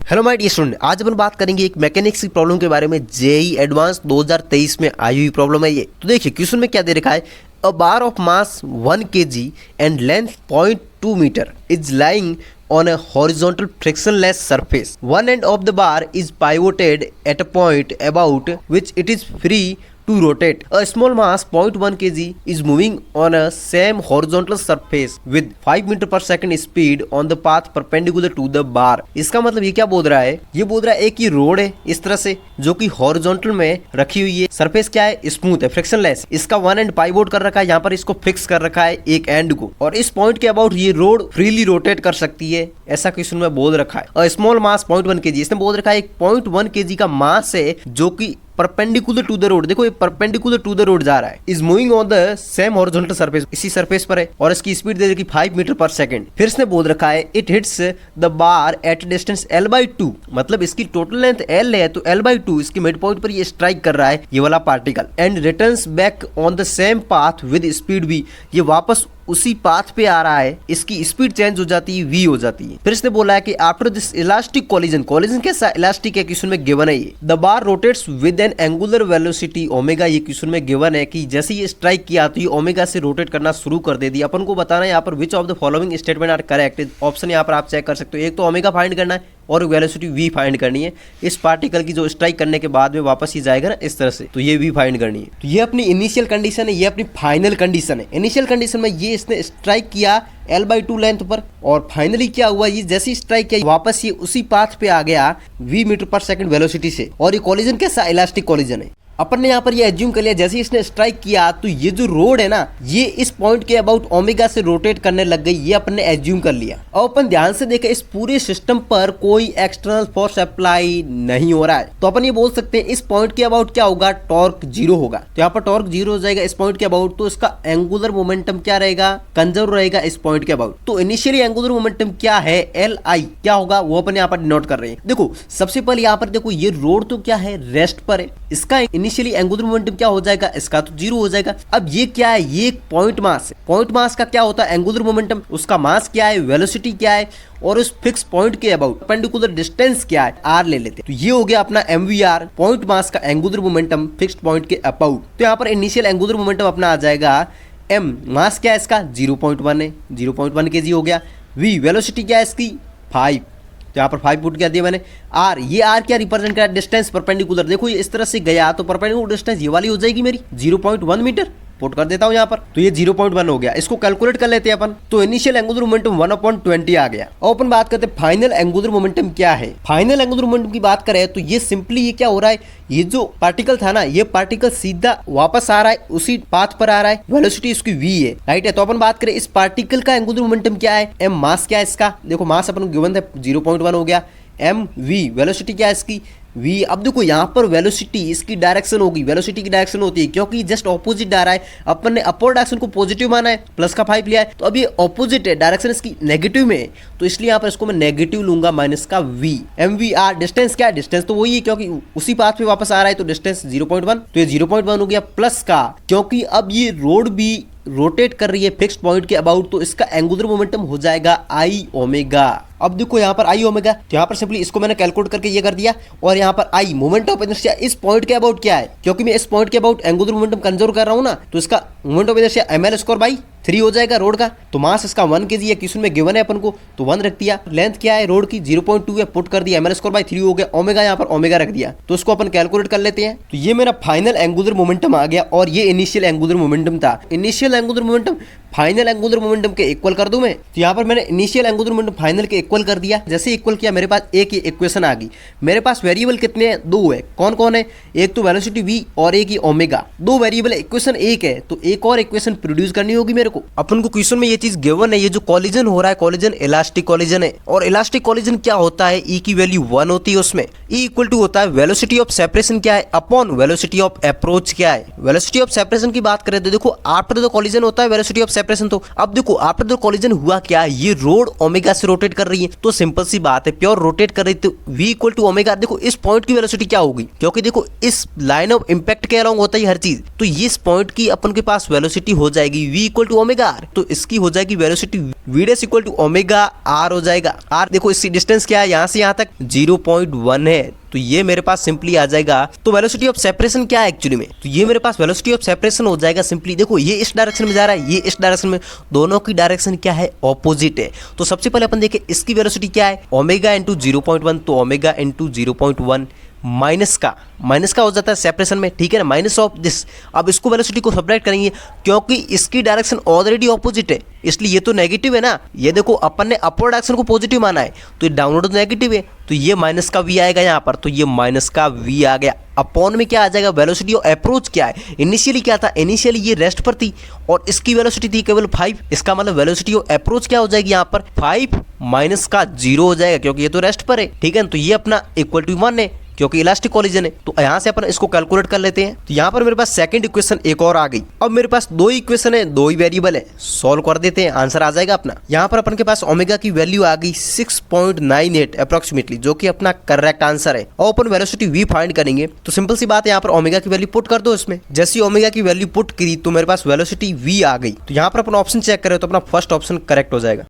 Hello my dear student, आज अपन बात करेंगे एक मैकेनिक्स की प्रॉब्लम के बारे में। जेई एडवांस 2023 में आई हुई प्रॉब्लम है ये। तो देखिए क्वेश्चन में क्या दे रखा है, a bar of mass 1 kg and length 0.2 metre is lying on a horizontal frictionless surface. One end of the bar is pivoted at a point about which it is free to rotate. A small mass 0.1 kg is moving on a same horizontal surface with 5 meter per second speed on the path perpendicular to the bar. इसका मतलब ये क्या बोल रहा है, ये बोल रहा है एक ही रोड है इस तरह से जो कि हॉरिजॉन्टल में रखी हुई है। सरफेस क्या है, स्मूथ है, फ्रिक्शनलेस। इसका वन एंड पाइवोट कर रखा है, यहाँ पर इसको फिक्स कर रखा है एक एंड को, और इस पॉइंट के अबाउट ये रोड फ्रीली रोटेट कर सकती है, ऐसा क्वेश्चन में बोल रखा है। और स्मॉल मास 0.1 kg, इसने बोल रखा है एक 0.1 kg का मास है जो कि परपेंडिकुलर टू द रोड, देखो ये परपेंडिकुलर टू द रोड जा रहा है, is moving on the same horizontal surface, इसी सरफेस पर है, और इसकी स्पीड दे रखी 5 मीटर पर सेकंड। फिर इसने बोल रखा है it hits the bar at distance l/2, मतलब इसकी टोटल लेंथ l है तो l/2 इसकी मिड पॉइंट पर ये स्ट्राइक कर रहा है ये वाला particle, and returns back on the same path with speed v, ये वापस उसी पाथ पे आ रहा है, इसकी स्पीड चेंज हो जाती है, v हो जाती है। फिर इसने बोला है कि after this elastic collision, collision कैसा इलास्टिक है क्वेश्चन में गिवन है ये, the bar rotates with N angular velocity omega, ये क्वेश्चन में गिवन है कि जैसे ये स्ट्राइक किया तो ये ओमेगा से रोटेट करना शुरू कर दे दिया। अपन को बताना है यहाँ पर which of the following statement are correct, option यहाँ पर आप चेक कर सकते हो। एक तो ओमेगा फाइंड करना है और वेलोसिटी v फाइंड करनी है, इस पार्टिकल की जो स्ट्राइक करने के बाद में वापस ही जाएगा ना इस तरह से, तो ये v फाइंड करनी है। तो ये अपनी इनिशियल कंडीशन है, ये अपनी फाइनल कंडीशन है। इनिशियल कंडीशन में ये इसने स्ट्राइक किया l/2 लेंथ पर, और फाइनली क्या हुआ, ये जैसे स्ट्राइक किया वापस ये उसी पाथ पे आ गया v मीटर पर सेकंड वेलोसिटी से, और ये कोलिजन कैसा इलास्टिक कोलिजन है। अपन ने यहाँ पर ये एज्यूम कर लिया जैसे इसने स्ट्राइक किया तो ये जो रोड है ना ये इस पॉइंट के अबाउट ओमेगा से रोटेट करने लग गई, ये अपन ने एज्यूम कर लिया। और अपन ध्यान से देखें इस पूरे सिस्टम पर कोई एक्सटर्नल फोर्स अप्लाई नहीं हो रहा है, तो अपन ये बोल सकते हैं इस पॉइंट के अबाउट क्या होगा, टॉर्क जीरो होगा। तो यहाँ पर टॉर्क जीरो हो जाएगा इस पॉइंट के अबाउट, तो इसका एंगुलर मोमेंटम क्या रहेगा, कंजर्व रहेगा इस पॉइंट के अबाउट। तो इनिशियली एंगुलर मोमेंटम क्या है, Li क्या होगा वो अपन यहाँ पर डिनोट कर रहे हैं। देखो सबसे पहले यहाँ पर देखो ये रोड तो क्या है, रेस्ट पर है, इसका इनिशियली एंगुलर मोमेंटम क्या हो जाएगा, इसका तो जीरो हो जाएगा। अब ये क्या है, ये एक पॉइंट मास है, पॉइंट मास का क्या होता है एंगुलर मोमेंटम, उसका मास क्या है, वेलोसिटी क्या है, और उस फिक्स पॉइंट के अबाउट परपेंडिकुलर डिस्टेंस क्या है, r ले लेते हैं। तो ये हो गया अपना mvr, पॉइंट मास का एंगुलर मोमेंटम फिक्स्ड पॉइंट के अबाउट। तो यहाँ पर इनिशियल एंगुलर मोमेंटम अपना आ जाएगा m, मास क्या है इसका 0.1 है, 0.1 kg हो गया। v वेलोसिटी क्या है इसकी 5, तो यहाँ पर 5 पुट क्या दिया मैंने। आर, ये आर क्या रिप्रेजेंट कर रहा है, डिस्टेंस परपेंडिकुलर, देखो ये इस तरह से गया तो परपेंडिकुलर डिस्टेंस ये वाली हो जाएगी मेरी 0.1 मीटर, पुट कर देता हूँ यहाँ पर, तो ये 0.1 हो गया। इसको कैलकुलेट कर लेते हैं अपन, तो इनिशियल एंगुलर मोमेंटम 1/20 आ गया। और अपन बात करते हैं फाइनल एंगुलर मोमेंटम क्या है। फाइनल एंगुलर मोमेंटम की बात करें तो ये सिंपली ये क्या हो रहा है, ये जो पार्टिकल था ना ये पार्टिकल सीधा वापस आ रहा है, उसी पाथ पर आ रहा है, वेलोसिटी इसकी v है, राइट है। तो अपन बात करें इस पार्टिकल का एंगुलर मोमेंटम क्या है, m, मास क्या है इसका, देखो मास अपन को गिवन है 0.1 हो गया, m v, वेलोसिटी क्या है इसकी v। अब देखो यहाँ पर वेलोसिटी इसकी डायरेक्शन होगी, वेलोसिटी की डायरेक्शन होती है क्योंकि जस्ट ऑपोजिट जा रहा है, अपन ने अपोजिट डायरेक्शन को पॉजिटिव माना है, प्लस का 5 लिया है, तो अब ये ऑपोजिट है, डायरेक्शन इसकी नेगेटिव में है, तो इसलिए यहाँ पर इसको मैं नेगेटिव लूंगा माइनस का v। mvr डिस्टेंस क्या है, डिस्टेंस तो वही है क्योंकि उसी पाथ पे वापस आ रहा है, तो डिस्टेंस 0.1, तो ये 0.1 हो गया, प्लस का क्योंकि अब ये रोड भी रोटेट कर रही है फिक्स्ड पॉइंट के अबाउट, तो इसका एंगुलर मोमेंटम हो जाएगा i ओमेगा। अब देखो यहाँ पर i ओमेगा, तो यहाँ पर सिंपली इसको मैंने कैलकुलेट करके ये कर दिया, और यहाँ पर i मोमेंट ऑफ इनर्शिया इस पॉइंट के अबाउट क्या है, क्योंकि मैं इस पॉइंट के अबाउट एंगुलर मोमेंटम कंजर्व कर रहा हूँ ना, तो इसका मोमेंट ऑफ इनर्शिया ml² हो जाएगा रोड का। तो मास इसका 1 kg है, क्वेश्चन में गिवन है अपन को, तो 1 रख दिया। लेंथ क्या है रोड की 0.2 है, पुट कर दिया, ml² हो गया। ओमेगा यहाँ पर ओमेगा रख दिया, तो उसको अपन कैलकुलेट कर लेते हैं। तो ये मेरा फाइनल एंगुलर मोमेंटम आ गया, और ये इनिशियल एंगुलर मोमेंटम था। Initial angular momentum final angular momentum के इक्वल कर दूं मैं, तो यहाँ पर मैंने इनिशियल एंगुलर मोमेंटम फाइनल के इक्वल कर दिया। जैसे इक्वल किया मेरे पास एक ही इक्वेशन आ गई। मेरे पास वेरिएबल कितने हैं, 2 है। कौन कौन है, एक तो वेलोसिटी v और एक ही ओमेगा, 2 वेरिएबल है, इक्वेशन एक है, तो एक और इक्वेशन प्रोड्यूस करनी होगी मेरे को। अपन को क्वेश्चन में ये चीज गिवन है, ये जो कॉलिजन हो रहा है कॉलिजन इलास्टिक कॉलिजन है, और इलास्टिक कॉलिजन क्या होता है, e की वैल्यू 1 होती है, उसमें e इक्वल टू होता है वेलोसिटी ऑफ सेपरेशन क्या है अपॉन वेलोसिटी ऑफ अप्रोच क्या है। वेलोसिटी ऑफ सेपरेशन की बात करें तो देखो आफ्टर द कॉलिजन होता है वेलोसिटी ऑफ सेपरेशन। तो अब देखो आफ्टर द कॉलिजन हुआ क्या, ये रोड ओमेगा से रोटेट कर रही रही है, तो सिंपल सी बात है प्योर रोटेट कर रही है तो v इक्वल टू ओमेगा। देखो इस पॉइंट की वेलोसिटी क्या होगी, क्योंकि देखो इस लाइन ऑफ इंपैक्ट के अलोंग होता है हर चीज, तो ये इस पॉइंट की अपन के पास वेलोसिटी हो जाएगी v equal to omega r। तो इसकी हो जाएगी velocity v dash equal to omega r हो जाएगा। r देखो इसकी डिस्टेंस क्या है, यहाँ से यहाँ तक 0.1 है, तो ये मेरे पास सिंपली आ जाएगा। तो वेलोसिटी ऑफ सेपरेशन क्या है एक्चुअली में, तो ये मेरे पास वेलोसिटी ऑफ सेपरेशन हो जाएगा सिंपली। देखो ये इस डायरेक्शन में जा रहा है, ये इस डायरेक्शन में, दोनों की डायरेक्शन क्या है, ऑपोजिट है। तो सबसे पहले अपन देखें इसकी वेलोसिटी क्या है, ओमेगा इंटू 0.1, तो ओमेगा इंटू 0.1 माइनस का हो जाता है सेपरेशन में, ठीक है ना, माइनस ऑफ दिस। अब इसको वेलोसिटी को सब्ट्रैक्ट करेंगे क्योंकि इसकी डायरेक्शन ऑलरेडी ऑपोजिट है, इसलिए ये तो नेगेटिव है ना। ये देखो अपन ने अपवर्ड डायरेक्शन को पॉजिटिव माना है, तो ये डाउनवर्ड तो नेगेटिव है, तो ये माइनस का v आएगा यहाँ पर, तो ये माइनस का v आ गया। अपॉन में क्या आ जाएगा, वेलोसिटी ऑफ अप्रोच क्या है, इनिशियली क्या था, इनिशियली ये रेस्ट पर थी और इसकी वेलोसिटी थी केवल 5, इसका मतलब वेलोसिटी ऑफ अप्रोच क्या हो जाएगी यहाँ पर 5 माइनस का 0 हो जाएगा, क्योंकि ये तो रेस्ट पर है, ठीक है ना। तो ये अपना इक्वल टू 1 है क्योंकि इलास्टिक कोलिजन है। तो यहाँ से अपन इसको कैलकुलेट कर लेते हैं। तो यहाँ पर मेरे पास सेकंड इक्वेशन एक और आ गई। अब मेरे पास दो इक्वेशन है, दो ही वेरिएबल है, सॉल्व कर देते हैं, आंसर आ जाएगा अपना। यहाँ पर अपन के पास ओमेगा की वैल्यू आ गई 6.98 अप्रोक्सीमेटली, जो कि अपना करेक्ट आंसर है। और अपन वेलोसिटी v फाइंड करेंगे, तो सिंपल सी बात है, यहाँ पर ओमेगा की वैल्यू पुट कर दो इसमें। जैसी ओमेगा की वैल्यू पुट करी तो मेरे पास वेलोसिटी v आ गई। तो यहाँ पर अपन ऑप्शन चेक करें तो अपना फर्स्ट ऑप्शन करेक्ट हो जाएगा।